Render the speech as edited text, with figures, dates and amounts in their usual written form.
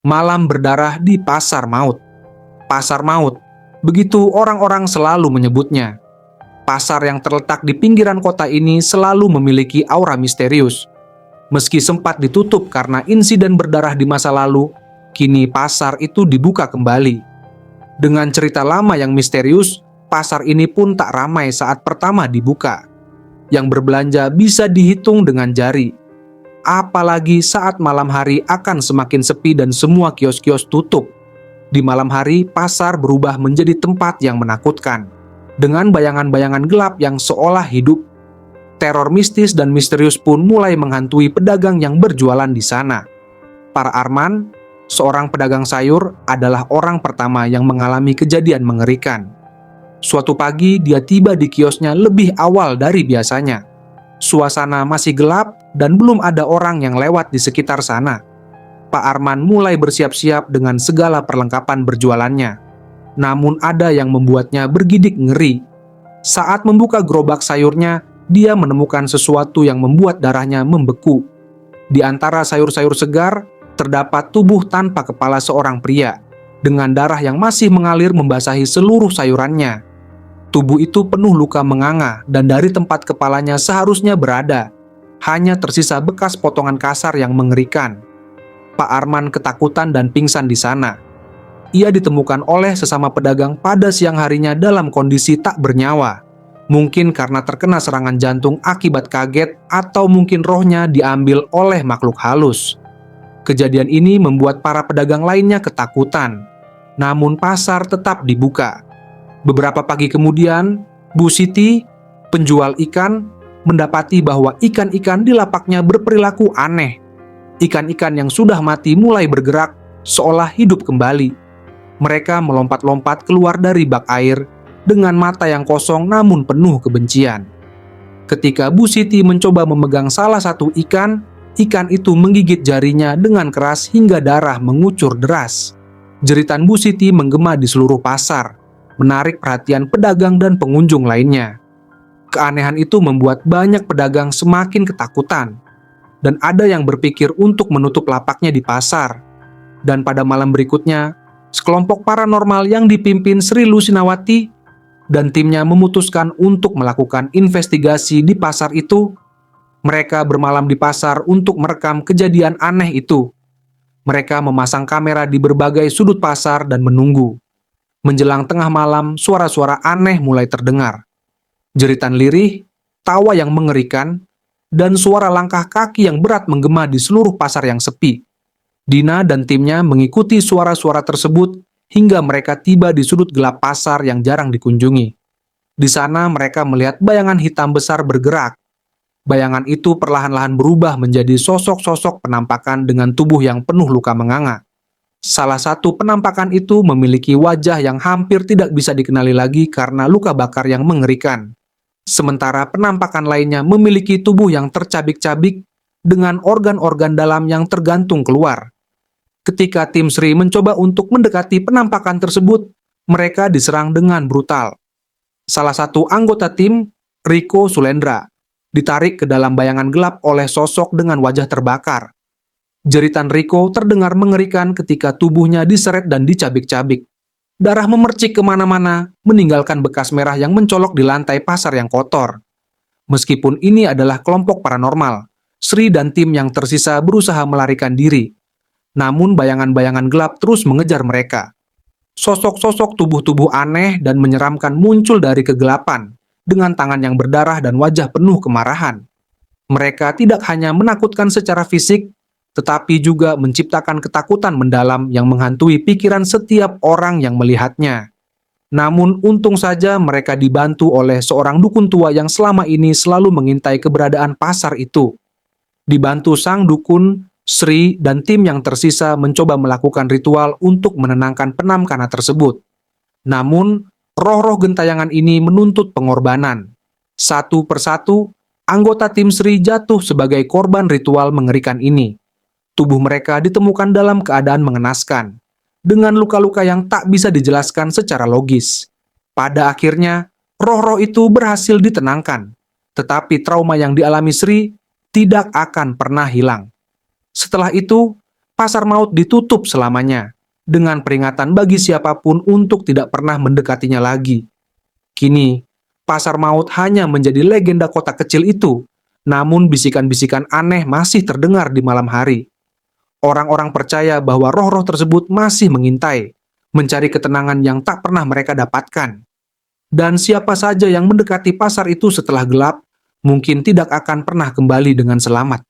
Malam berdarah di Pasar Maut. Pasar Maut, begitu orang-orang selalu menyebutnya. Pasar yang terletak di pinggiran kota ini selalu memiliki aura misterius. Meski sempat ditutup karena insiden berdarah di masa lalu, kini pasar itu dibuka kembali. Dengan cerita lama yang misterius, pasar ini pun tak ramai saat pertama dibuka. Yang berbelanja bisa dihitung dengan jari. Apalagi saat malam hari akan semakin sepi dan semua kios-kios tutup. Di malam hari, pasar berubah menjadi tempat yang menakutkan. Dengan bayangan-bayangan gelap yang seolah hidup. Teror mistis dan misterius pun mulai menghantui pedagang yang berjualan di sana. Pak Arman, seorang pedagang sayur, adalah orang pertama yang mengalami kejadian mengerikan. Suatu pagi, dia tiba di kiosnya lebih awal dari biasanya. Suasana masih gelap dan belum ada orang yang lewat di sekitar sana. Pak Arman mulai bersiap-siap dengan segala perlengkapan berjualannya. Namun ada yang membuatnya bergidik ngeri. Saat membuka gerobak sayurnya, dia menemukan sesuatu yang membuat darahnya membeku. Di antara sayur-sayur segar, terdapat tubuh tanpa kepala seorang pria, dengan darah yang masih mengalir membasahi seluruh sayurannya. Tubuh itu penuh luka menganga dan dari tempat kepalanya seharusnya berada, hanya tersisa bekas potongan kasar yang mengerikan. Pak Arman ketakutan dan pingsan di sana. Ia ditemukan oleh sesama pedagang pada siang harinya dalam kondisi tak bernyawa. Mungkin karena terkena serangan jantung akibat kaget atau mungkin rohnya diambil oleh makhluk halus. Kejadian ini membuat para pedagang lainnya ketakutan. Namun pasar tetap dibuka. Beberapa pagi kemudian, Bu Siti, penjual ikan, mendapati bahwa ikan-ikan di lapaknya berperilaku aneh. Ikan-ikan yang sudah mati mulai bergerak, seolah hidup kembali. Mereka melompat-lompat keluar dari bak air dengan mata yang kosong namun penuh kebencian. Ketika Bu Siti mencoba memegang salah satu ikan, ikan itu menggigit jarinya dengan keras hingga darah mengucur deras. Jeritan Bu Siti menggema di seluruh pasar, menarik perhatian pedagang dan pengunjung lainnya. Keanehan itu membuat banyak pedagang semakin ketakutan, dan ada yang berpikir untuk menutup lapaknya di pasar. Dan pada malam berikutnya, sekelompok paranormal yang dipimpin Sri Lusinawati dan timnya memutuskan untuk melakukan investigasi di pasar itu. Mereka bermalam di pasar untuk merekam kejadian aneh itu. Mereka memasang kamera di berbagai sudut pasar dan menunggu. Menjelang tengah malam, suara-suara aneh mulai terdengar. Jeritan lirih, tawa yang mengerikan, dan suara langkah kaki yang berat menggema di seluruh pasar yang sepi. Dina dan timnya mengikuti suara-suara tersebut hingga mereka tiba di sudut gelap pasar yang jarang dikunjungi. Di sana mereka melihat bayangan hitam besar bergerak. Bayangan itu perlahan-lahan berubah menjadi sosok-sosok penampakan dengan tubuh yang penuh luka menganga. Salah satu penampakan itu memiliki wajah yang hampir tidak bisa dikenali lagi karena luka bakar yang mengerikan. Sementara penampakan lainnya memiliki tubuh yang tercabik-cabik dengan organ-organ dalam yang tergantung keluar. Ketika tim Sri mencoba untuk mendekati penampakan tersebut, mereka diserang dengan brutal. Salah satu anggota tim, Riko Sulendra, ditarik ke dalam bayangan gelap oleh sosok dengan wajah terbakar. Jeritan Riko terdengar mengerikan ketika tubuhnya diseret dan dicabik-cabik. Darah memercik kemana-mana, meninggalkan bekas merah yang mencolok di lantai pasar yang kotor. Meskipun ini adalah kelompok paranormal, Sri dan tim yang tersisa berusaha melarikan diri. Namun bayangan-bayangan gelap terus mengejar mereka. Sosok-sosok tubuh-tubuh aneh dan menyeramkan muncul dari kegelapan, dengan tangan yang berdarah dan wajah penuh kemarahan. Mereka tidak hanya menakutkan secara fisik, tetapi juga menciptakan ketakutan mendalam yang menghantui pikiran setiap orang yang melihatnya. Namun untung saja mereka dibantu oleh seorang dukun tua yang selama ini selalu mengintai keberadaan pasar itu. Dibantu sang dukun, Sri dan tim yang tersisa mencoba melakukan ritual untuk menenangkan penamkana tersebut. Namun, roh-roh gentayangan ini menuntut pengorbanan. Satu persatu, anggota tim Sri jatuh sebagai korban ritual mengerikan ini. Tubuh mereka ditemukan dalam keadaan mengenaskan, dengan luka-luka yang tak bisa dijelaskan secara logis. Pada akhirnya, roh-roh itu berhasil ditenangkan, tetapi trauma yang dialami Sri tidak akan pernah hilang. Setelah itu, Pasar Maut ditutup selamanya, dengan peringatan bagi siapapun untuk tidak pernah mendekatinya lagi. Kini, Pasar Maut hanya menjadi legenda kota kecil itu, namun bisikan-bisikan aneh masih terdengar di malam hari. Orang-orang percaya bahwa roh-roh tersebut masih mengintai, mencari ketenangan yang tak pernah mereka dapatkan. Dan siapa saja yang mendekati pasar itu setelah gelap, mungkin tidak akan pernah kembali dengan selamat.